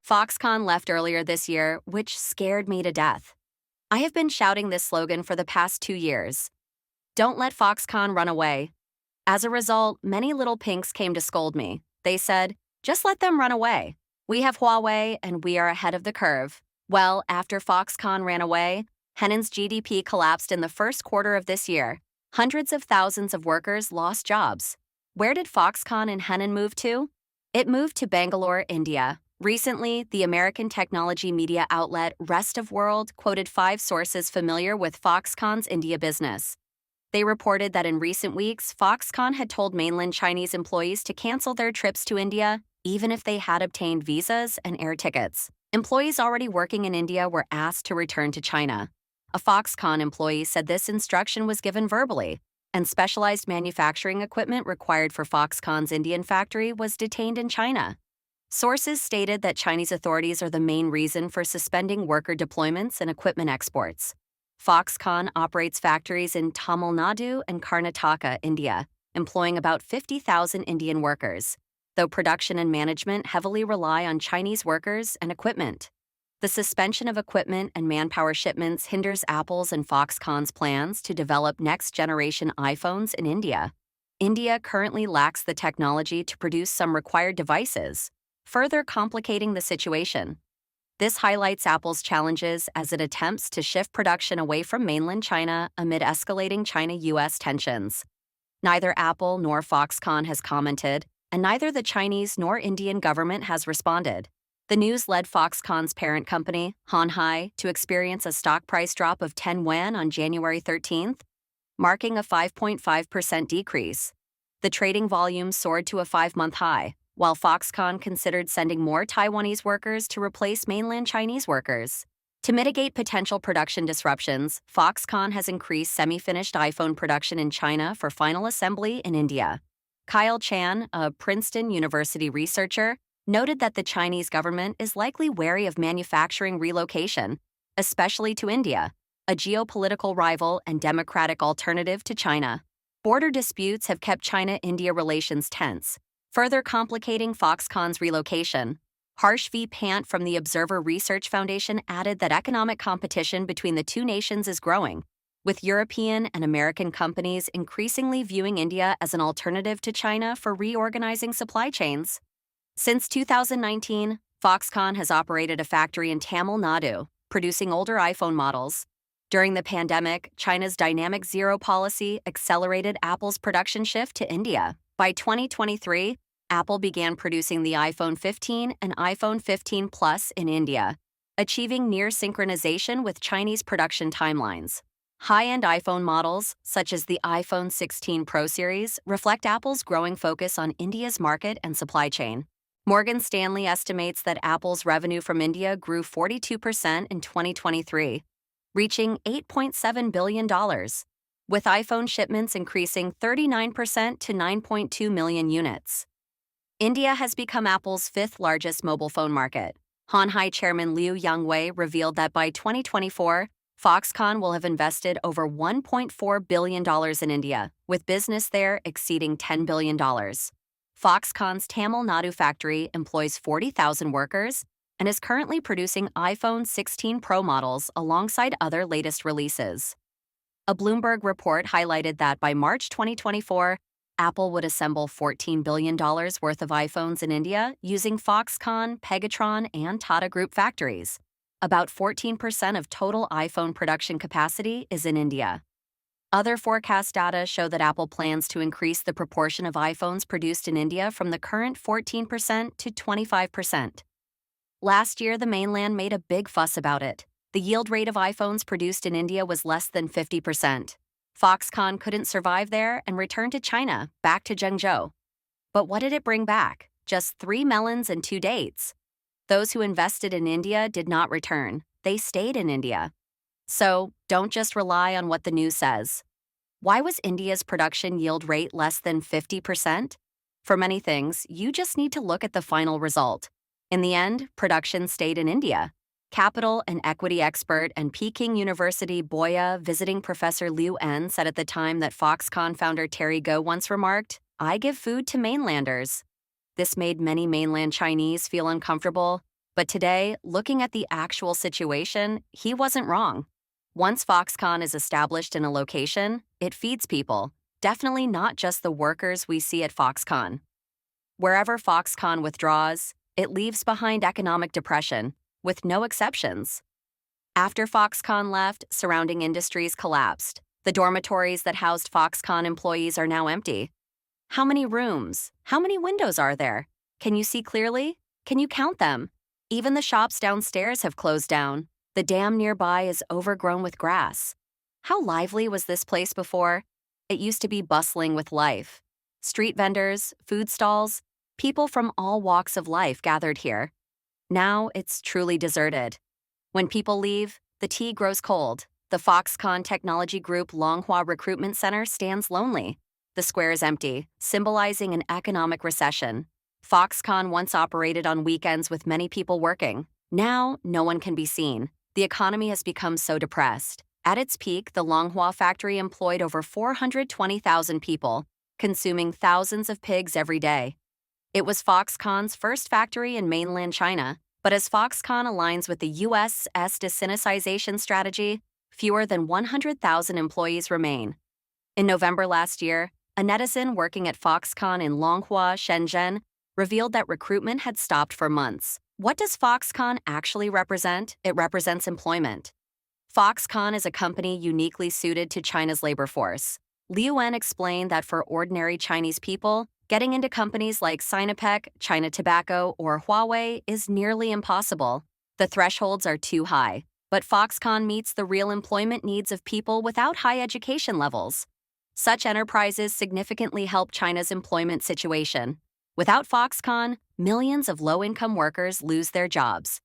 Foxconn left earlier this year, which scared me to death. I have been shouting this slogan for the past 2 years. Don't let Foxconn run away. As a result, many little pinks came to scold me. They said, just let them run away. We have Huawei and we are ahead of the curve. Well, after Foxconn ran away, Henan's GDP collapsed in the first quarter of this year. Hundreds of thousands of workers lost jobs. Where did Foxconn and Henan move to? It moved to Bangalore, India. Recently, the American technology media outlet Rest of World quoted 5 sources familiar with Foxconn's India business. They reported that in recent weeks, Foxconn had told mainland Chinese employees to cancel their trips to India, even if they had obtained visas and air tickets. Employees already working in India were asked to return to China. A Foxconn employee said this instruction was given verbally, and specialized manufacturing equipment required for Foxconn's Indian factory was detained in China. Sources stated that Chinese authorities are the main reason for suspending worker deployments and equipment exports. Foxconn operates factories in Tamil Nadu and Karnataka, India, employing about 50,000 Indian workers, though production and management heavily rely on Chinese workers and equipment. The suspension of equipment and manpower shipments hinders Apple's and Foxconn's plans to develop next-generation iPhones in India. India currently lacks the technology to produce some required devices, further complicating the situation. This highlights Apple's challenges as it attempts to shift production away from mainland China amid escalating China-US tensions. Neither Apple nor Foxconn has commented, and neither the Chinese nor Indian government has responded. The news led Foxconn's parent company, Henan, to experience a stock price drop of 10 yuan on January 13th, marking a 5.5% decrease. The trading volume soared to a 5-month high, while Foxconn considered sending more Taiwanese workers to replace mainland Chinese workers. To mitigate potential production disruptions, Foxconn has increased semi-finished iPhone production in China for final assembly in India. Kyle Chan, a Princeton University researcher, noted that the Chinese government is likely wary of manufacturing relocation, especially to India, a geopolitical rival and democratic alternative to China. Border disputes have kept China-India relations tense, further complicating Foxconn's relocation. Harsh V. Pant from the Observer Research Foundation added that economic competition between the two nations is growing, with European and American companies increasingly viewing India as an alternative to China for reorganizing supply chains. Since 2019, Foxconn has operated a factory in Tamil Nadu, producing older iPhone models. During the pandemic, China's dynamic zero policy accelerated Apple's production shift to India. By 2023, Apple began producing the iPhone 15 and iPhone 15 Plus in India, achieving near synchronization with Chinese production timelines. High-end iPhone models, such as the iPhone 16 Pro series, reflect Apple's growing focus on India's market and supply chain. Morgan Stanley estimates that Apple's revenue from India grew 42% in 2023, reaching $8.7 billion, with iPhone shipments increasing 39% to 9.2 million units. India has become Apple's 5th largest mobile phone market. Henan chairman Liu Yangwei revealed that by 2024, Foxconn will have invested over $1.4 billion in India, with business there exceeding $10 billion. Foxconn's Tamil Nadu factory employs 40,000 workers and is currently producing iPhone 16 Pro models alongside other latest releases. A Bloomberg report highlighted that by March 2024, Apple would assemble $14 billion worth of iPhones in India using Foxconn, Pegatron, and Tata Group factories. About 14% of total iPhone production capacity is in India. Other forecast data show that Apple plans to increase the proportion of iPhones produced in India from the current 14% to 25%. Last year, the mainland made a big fuss about it. The yield rate of iPhones produced in India was less than 50%. Foxconn couldn't survive there and returned to China, back to Zhengzhou. But what did it bring back? Just 3 melons and 2 dates. Those who invested in India did not return. They stayed in India. So, don't just rely on what the news says. Why was India's production yield rate less than 50%? For many things, you just need to look at the final result. In the end, production stayed in India. Capital and equity expert and Peking University Boya visiting Professor Liu En said at the time that Foxconn founder Terry Gou once remarked, "I give food to mainlanders." This made many mainland Chinese feel uncomfortable. But today, looking at the actual situation, he wasn't wrong. Once Foxconn is established in a location, it feeds people, definitely not just the workers we see at Foxconn. Wherever Foxconn withdraws, it leaves behind economic depression, with no exceptions. After Foxconn left, surrounding industries collapsed. The dormitories that housed Foxconn employees are now empty. How many rooms? How many windows are there? Can you see clearly? Can you count them? Even the shops downstairs have closed down. The dam nearby is overgrown with grass. How lively was this place before? It used to be bustling with life. Street vendors, food stalls, people from all walks of life gathered here. Now it's truly deserted. When people leave, the tea grows cold. The Foxconn Technology Group Longhua Recruitment Center stands lonely. The square is empty, symbolizing an economic recession. Foxconn once operated on weekends with many people working. Now, no one can be seen. The economy has become so depressed. At its peak, the Longhua factory employed over 420,000 people, consuming thousands of pigs every day. It was Foxconn's first factory in mainland China, but as Foxconn aligns with the U.S.'s desinicization strategy, fewer than 100,000 employees remain. In November last year, a netizen working at Foxconn in Longhua, Shenzhen, revealed that recruitment had stopped for months. What does Foxconn actually represent? It represents employment. Foxconn is a company uniquely suited to China's labor force. Liu Wen explained that for ordinary Chinese people, getting into companies like Sinopec, China Tobacco, or Huawei is nearly impossible. The thresholds are too high, but Foxconn meets the real employment needs of people without high education levels. Such enterprises significantly help China's employment situation. Without Foxconn, millions of low-income workers lose their jobs.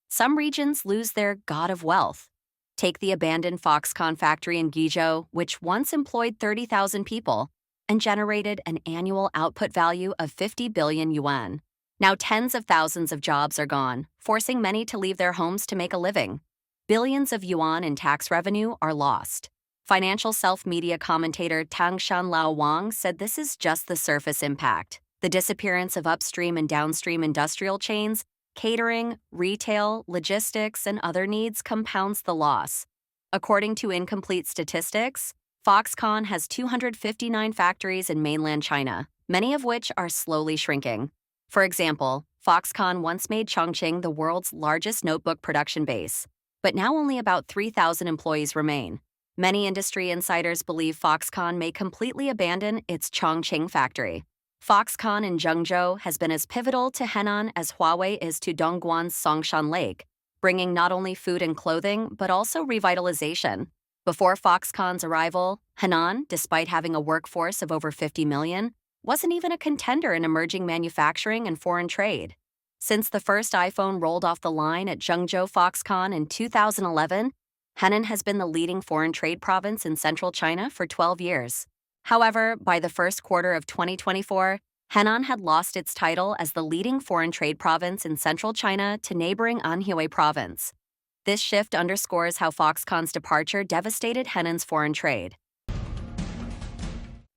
Some regions lose their god of wealth. Take the abandoned Foxconn factory in Guizhou, which once employed 30,000 people and generated an annual output value of 50 billion yuan. Now tens of thousands of jobs are gone, forcing many to leave their homes to make a living. Billions of yuan in tax revenue are lost. Financial self-media commentator Tangshan Lao Wang said this is just the surface impact. The disappearance of upstream and downstream industrial chains, catering, retail, logistics, and other needs compounds the loss. According to incomplete statistics, Foxconn has 259 factories in mainland China, many of which are slowly shrinking. For example, Foxconn once made Chongqing the world's largest notebook production base, but now only about 3,000 employees remain. Many industry insiders believe Foxconn may completely abandon its Chongqing factory. Foxconn in Zhengzhou has been as pivotal to Henan as Huawei is to Dongguan's Songshan Lake, bringing not only food and clothing, but also revitalization. Before Foxconn's arrival, Henan, despite having a workforce of over 50 million, wasn't even a contender in emerging manufacturing and foreign trade. Since the first iPhone rolled off the line at Zhengzhou Foxconn in 2011, Henan has been the leading foreign trade province in central China for 12 years. However, by the first quarter of 2024, Henan had lost its title as the leading foreign trade province in central China to neighboring Anhui province. This shift underscores how Foxconn's departure devastated Henan's foreign trade.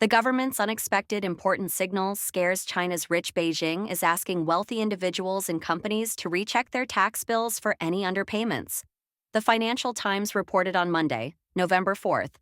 The government's unexpected important signal scares China's rich. Beijing is asking wealthy individuals and companies to recheck their tax bills for any underpayments. The Financial Times reported on Monday, November 4th,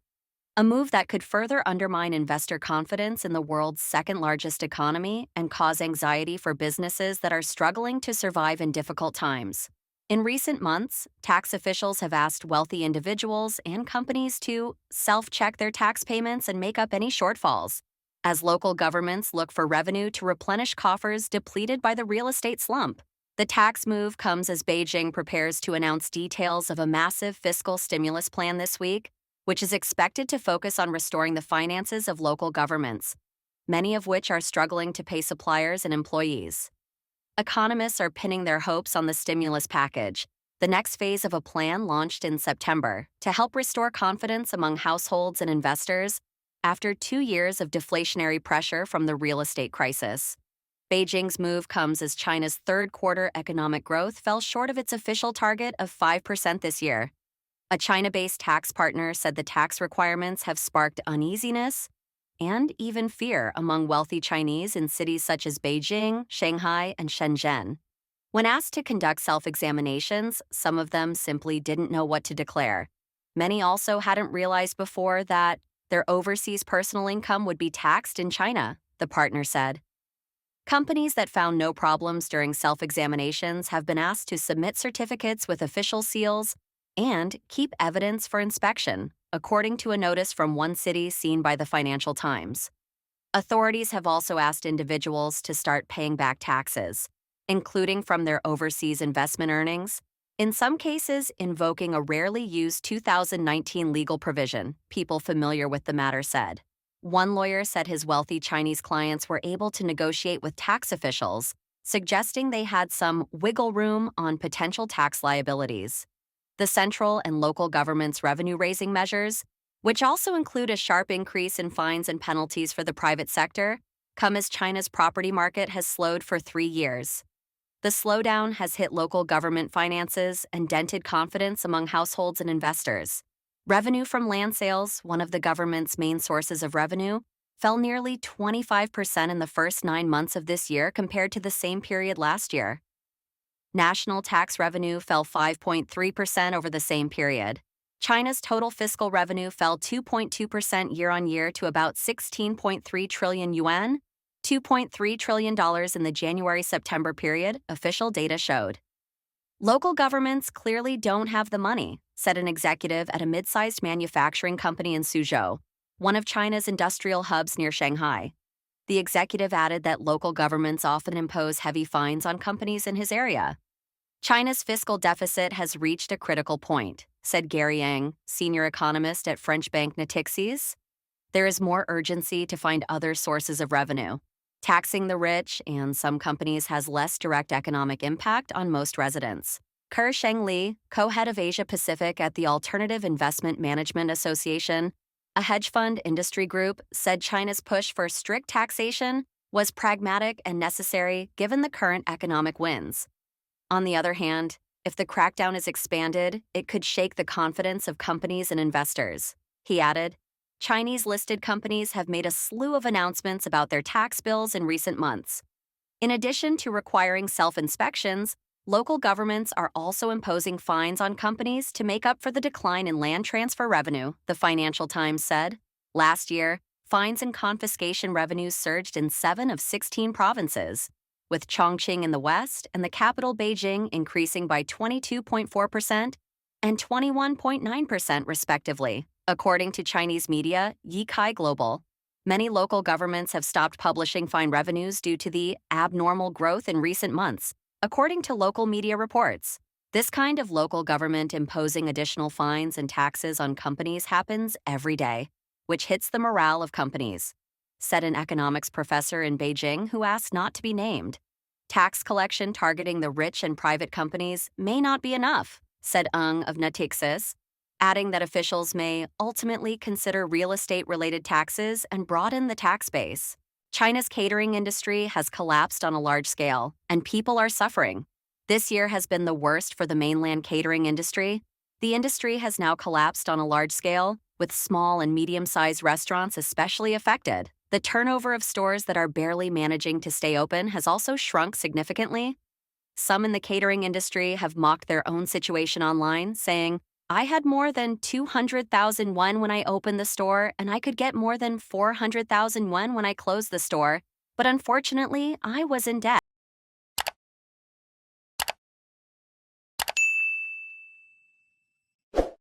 a move that could further undermine investor confidence in the world's second-largest economy and cause anxiety for businesses that are struggling to survive in difficult times. In recent months, tax officials have asked wealthy individuals and companies to self-check their tax payments and make up any shortfalls, as local governments look for revenue to replenish coffers depleted by the real estate slump. The tax move comes as Beijing prepares to announce details of a massive fiscal stimulus plan this week, which is expected to focus on restoring the finances of local governments, many of which are struggling to pay suppliers and employees. Economists are pinning their hopes on the stimulus package, the next phase of a plan launched in September to help restore confidence among households and investors after 2 years of deflationary pressure from the real estate crisis. Beijing's move comes as China's third-quarter economic growth fell short of its official target of 5% this year. A China-based tax partner said the tax requirements have sparked uneasiness and even fear among wealthy Chinese in cities such as Beijing, Shanghai, and Shenzhen. When asked to conduct self-examinations, some of them simply didn't know what to declare. Many also hadn't realized before that their overseas personal income would be taxed in China, the partner said. Companies that found no problems during self-examinations have been asked to submit certificates with official seals and keep evidence for inspection, according to a notice from one city seen by the Financial Times. Authorities have also asked individuals to start paying back taxes, including from their overseas investment earnings, in some cases invoking a rarely used 2019 legal provision, people familiar with the matter said. One lawyer said his wealthy Chinese clients were able to negotiate with tax officials, suggesting they had some wiggle room on potential tax liabilities. The central and local government's revenue-raising measures, which also include a sharp increase in fines and penalties for the private sector, come as China's property market has slowed for 3 years. The slowdown has hit local government finances and dented confidence among households and investors. Revenue from land sales, one of the government's main sources of revenue, fell nearly 25% in the first 9 months of this year compared to the same period last year. National tax revenue fell 5.3% over the same period. China's total fiscal revenue fell 2.2% year-on-year to about 16.3 trillion yuan, $2.3 trillion in the January-September period, official data showed. Local governments clearly don't have the money, said an executive at a mid-sized manufacturing company in Suzhou, one of China's industrial hubs near Shanghai. The executive added that local governments often impose heavy fines on companies in his area. China's fiscal deficit has reached a critical point, said Gary Yang, senior economist at French bank Natixis. There is more urgency to find other sources of revenue. Taxing the rich and some companies has less direct economic impact on most residents. Sheng Li, co-head of Asia Pacific at the Alternative Investment Management Association, a hedge fund industry group, said China's push for strict taxation was pragmatic and necessary given the current economic winds. On the other hand, if the crackdown is expanded, it could shake the confidence of companies and investors. He added, Chinese listed companies have made a slew of announcements about their tax bills in recent months. In addition to requiring self-inspections, local governments are also imposing fines on companies to make up for the decline in land transfer revenue, the Financial Times said. Last year, fines and confiscation revenues surged in 7 of 16 provinces, with Chongqing in the west and the capital Beijing increasing by 22.4% and 21.9% respectively, according to Chinese media Yikai Global. Many local governments have stopped publishing fine revenues due to the abnormal growth in recent months, according to local media reports. This kind of local government imposing additional fines and taxes on companies happens every day, which hits the morale of companies, said an economics professor in Beijing who asked not to be named. Tax collection targeting the rich and private companies may not be enough, said Ng of Natixis, adding that officials may ultimately consider real estate-related taxes and broaden the tax base. China's catering industry has collapsed on a large scale, and people are suffering. This year has been the worst for the mainland catering industry. The industry has now collapsed on a large scale, with small and medium-sized restaurants especially affected. The turnover of stores that are barely managing to stay open has also shrunk significantly. Some in the catering industry have mocked their own situation online, saying, I had more than 200,000 won when I opened the store, and I could get more than 400,000 won when I closed the store, but unfortunately, I was in debt.